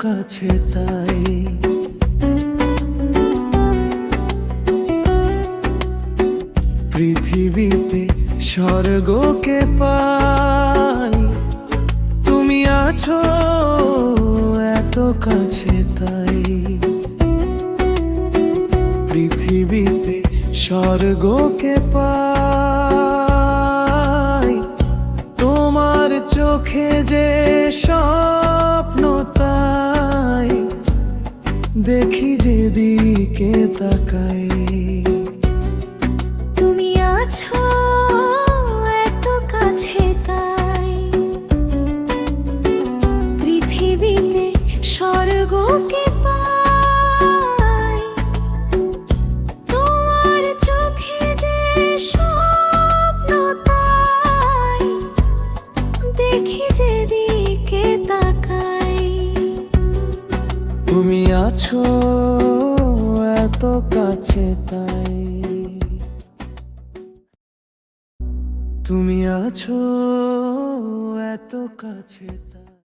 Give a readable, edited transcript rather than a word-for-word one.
কাছে তাই পৃথিবীতে স্বর্গকে পাই। তুমি আছো এত কাছে তাই পৃথিবীতে স্বর্গকে পাই। তোমার চোখে যে স্বপ্ন তাই দেখি যেদিকে তাকাই। তুমি আছো এত কাছে তাই পৃথিবীতে স্বর্গকে পাই। তোমার চোখে যে স্বপ্ন তাই দেখি যেদিকে তাকাই। তুমি আছো এত কাছে তাই তুমি আছো এত কাছে তাই।